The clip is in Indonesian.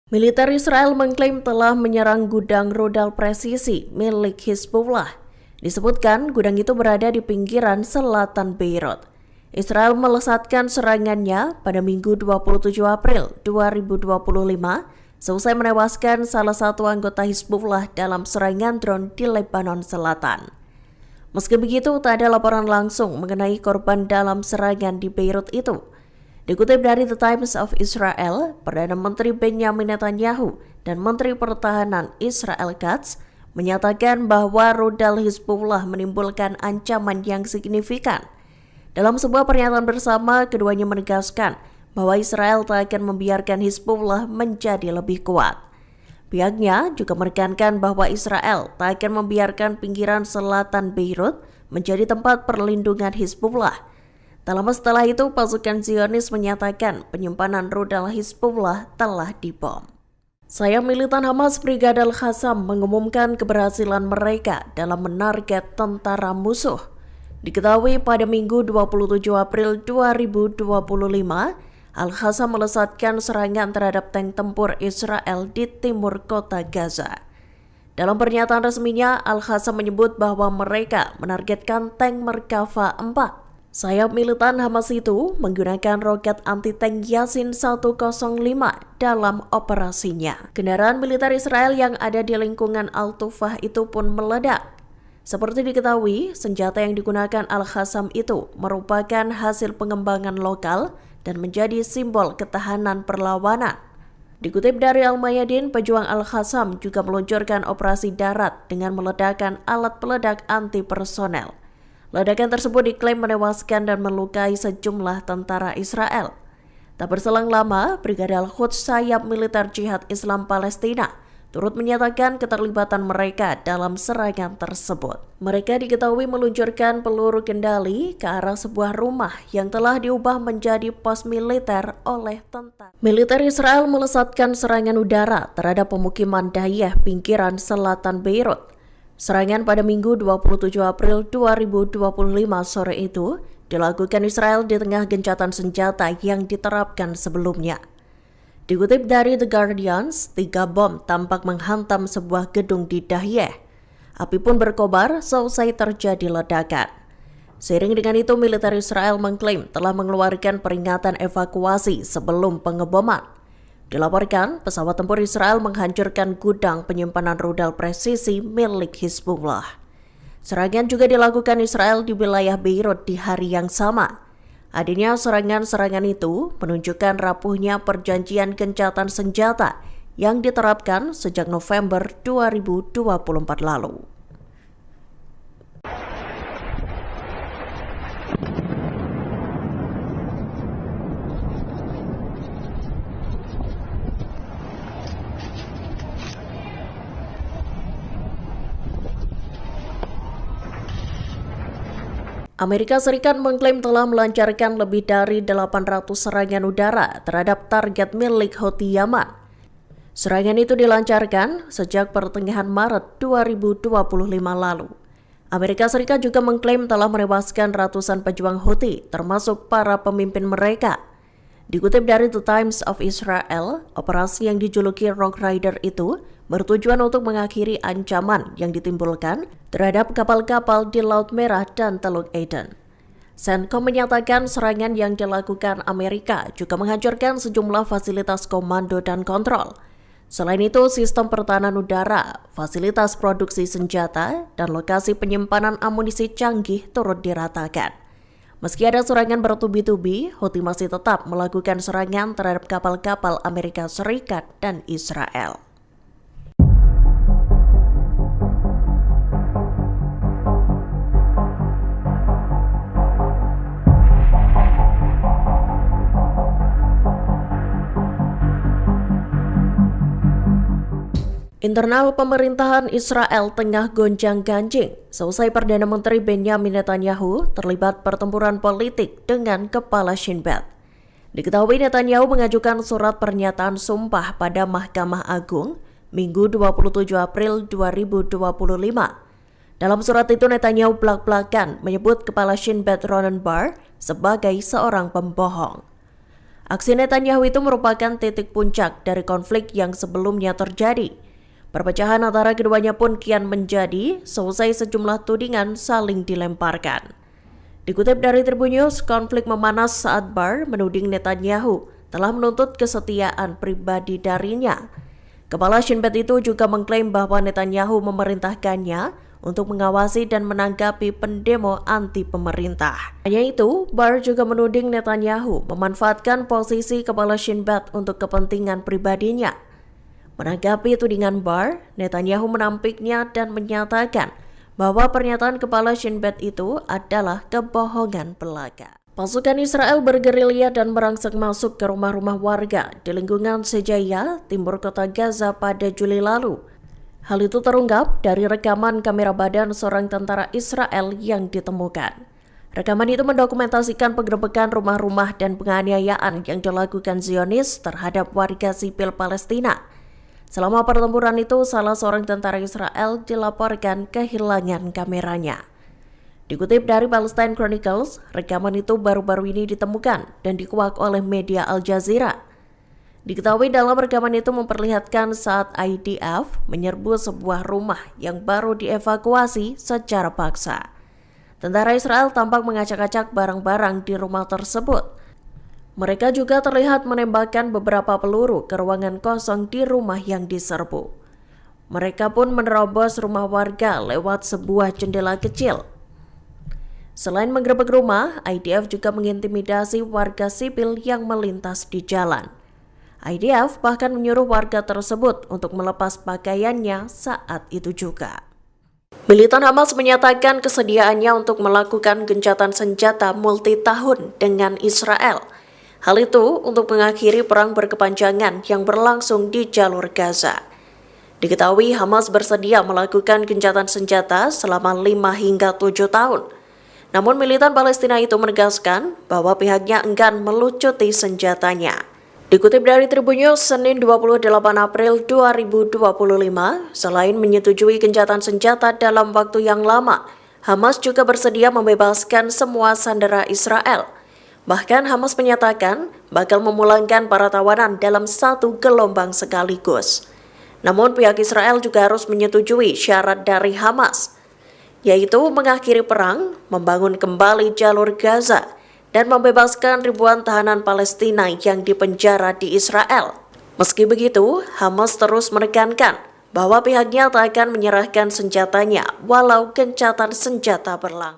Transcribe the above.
Militer Israel mengklaim telah menyerang gudang rudal presisi milik Hizbullah. Disebutkan gudang itu berada di pinggiran selatan Beirut. Israel melesatkan serangannya pada Minggu 27 April 2025 selesai menewaskan salah satu anggota Hizbullah dalam serangan drone di Lebanon Selatan. Meski begitu, tak ada laporan langsung mengenai korban dalam serangan di Beirut itu. Dikutip dari The Times of Israel, Perdana Menteri Benjamin Netanyahu dan Menteri Pertahanan Israel Katz menyatakan bahwa rudal Hizbullah menimbulkan ancaman yang signifikan. Dalam sebuah pernyataan bersama, keduanya menegaskan bahwa Israel tak akan membiarkan Hizbullah menjadi lebih kuat. Pihaknya juga menekankan bahwa Israel tak akan membiarkan pinggiran selatan Beirut menjadi tempat perlindungan Hizbullah. Tak lama setelah itu, pasukan Zionis menyatakan penyimpanan rudal Hizbullah telah dibom. Sayap militan Hamas Brigade Al-Qassam mengumumkan keberhasilan mereka dalam menarget tentara musuh. Diketahui pada Minggu 27 April 2025, Al-Qassam melesatkan serangan terhadap tank tempur Israel di timur kota Gaza. Dalam pernyataan resminya, Al-Qassam menyebut bahwa mereka menargetkan tank Merkava 4. Sayap militan Hamas itu menggunakan roket anti-tank Yasin 105 dalam operasinya. Kendaraan militer Israel yang ada di lingkungan Al-Tufah itu pun meledak. Seperti diketahui, senjata yang digunakan Al-Qassam itu merupakan hasil pengembangan lokal dan menjadi simbol ketahanan perlawanan. Dikutip dari Al-Mayadin, pejuang Al-Qassam juga meluncurkan operasi darat dengan meledakkan alat peledak anti-personel. Ledakan tersebut diklaim menewaskan dan melukai sejumlah tentara Israel. Tak berselang lama, Brigade Al-Quds sayap militer Jihad Islam Palestina turut menyatakan keterlibatan mereka dalam serangan tersebut. Mereka diketahui meluncurkan peluru kendali ke arah sebuah rumah yang telah diubah menjadi pos militer oleh tentara. Militer Israel melesatkan serangan udara terhadap pemukiman Dayeh pinggiran selatan Beirut. Serangan pada Minggu 27 April 2025 sore itu dilakukan Israel di tengah gencatan senjata yang diterapkan sebelumnya. Dikutip dari The Guardian, 3 bom tampak menghantam sebuah gedung di Dayeh. Api pun berkobar selesai terjadi ledakan. Seiring dengan itu, militer Israel mengklaim telah mengeluarkan peringatan evakuasi sebelum pengeboman. Dilaporkan, pesawat tempur Israel menghancurkan gudang penyimpanan rudal presisi milik Hizbullah. Serangan juga dilakukan Israel di wilayah Beirut di hari yang sama. Adanya serangan-serangan itu menunjukkan rapuhnya perjanjian gencatan senjata yang diterapkan sejak November 2024 lalu. Amerika Serikat mengklaim telah melancarkan lebih dari 800 serangan udara terhadap target milik Houthi Yaman. Serangan itu dilancarkan sejak pertengahan Maret 2025 lalu. Amerika Serikat juga mengklaim telah menewaskan ratusan pejuang Houthi, termasuk para pemimpin mereka. Dikutip dari The Times of Israel, operasi yang dijuluki Rock Rider itu bertujuan untuk mengakhiri ancaman yang ditimbulkan terhadap kapal-kapal di Laut Merah dan Teluk Aden. CENTCOM menyatakan serangan yang dilakukan Amerika juga menghancurkan sejumlah fasilitas komando dan kontrol. Selain itu, sistem pertahanan udara, fasilitas produksi senjata, dan lokasi penyimpanan amunisi canggih turut diratakan. Meski ada serangan bertubi-tubi, Houthi masih tetap melakukan serangan terhadap kapal-kapal Amerika Serikat dan Israel. Internal pemerintahan Israel tengah gonjang-ganjing selesai Perdana Menteri Benjamin Netanyahu terlibat pertempuran politik dengan kepala Shin Bet. Diketahui Netanyahu mengajukan surat pernyataan sumpah pada Mahkamah Agung Minggu 27 April 2025. Dalam surat itu Netanyahu belak-belakan menyebut kepala Shin Bet Ronen Bar sebagai seorang pembohong. Aksi Netanyahu itu merupakan titik puncak dari konflik yang sebelumnya terjadi. Perpecahan antara keduanya pun kian menjadi selesai sejumlah tudingan saling dilemparkan. Dikutip dari Tribun News, konflik memanas saat Barr menuding Netanyahu telah menuntut kesetiaan pribadi darinya. Kepala Shin Bet itu juga mengklaim bahwa Netanyahu memerintahkannya untuk mengawasi dan menanggapi pendemo anti pemerintah. Hanya itu, Barr juga menuding Netanyahu memanfaatkan posisi Kepala Shin Bet untuk kepentingan pribadinya. Menanggapi tudingan Barr, Netanyahu menampiknya dan menyatakan bahwa pernyataan Kepala Shin Bet itu adalah kebohongan belaka. Pasukan Israel bergerilya dan merangsek masuk ke rumah-rumah warga di lingkungan Sejaya, timur kota Gaza pada Juli lalu. Hal itu terungkap dari rekaman kamera badan seorang tentara Israel yang ditemukan. Rekaman itu mendokumentasikan penggerebekan rumah-rumah dan penganiayaan yang dilakukan Zionis terhadap warga sipil Palestina. Selama pertempuran itu, salah seorang tentara Israel dilaporkan kehilangan kameranya. Dikutip dari Palestine Chronicles, rekaman itu baru-baru ini ditemukan dan dikuak oleh media Al Jazeera. Diketahui dalam rekaman itu memperlihatkan saat IDF menyerbu sebuah rumah yang baru dievakuasi secara paksa. Tentara Israel tampak mengacak-acak barang-barang di rumah tersebut. Mereka juga terlihat menembakkan beberapa peluru ke ruangan kosong di rumah yang diserbu. Mereka pun menerobos rumah warga lewat sebuah jendela kecil. Selain menggerebek rumah, IDF juga mengintimidasi warga sipil yang melintas di jalan. IDF bahkan menyuruh warga tersebut untuk melepas pakaiannya saat itu juga. Militan Hamas menyatakan kesediaannya untuk melakukan gencatan senjata multitahun dengan Israel. Hal itu untuk mengakhiri perang berkepanjangan yang berlangsung di jalur Gaza. Diketahui Hamas bersedia melakukan gencatan senjata selama 5 hingga 7 tahun. Namun militan Palestina itu menegaskan bahwa pihaknya enggan melucuti senjatanya. Dikutip dari Tribun News, Senin 28 April 2025, selain menyetujui gencatan senjata dalam waktu yang lama, Hamas juga bersedia membebaskan semua sandera Israel. Bahkan Hamas menyatakan bakal memulangkan para tawanan dalam satu gelombang sekaligus. Namun pihak Israel juga harus menyetujui syarat dari Hamas, yaitu mengakhiri perang, membangun kembali jalur Gaza, dan membebaskan ribuan tahanan Palestina yang dipenjara di Israel. Meski begitu, Hamas terus menekankan bahwa pihaknya tak akan menyerahkan senjatanya walau gencatan senjata berlangsung.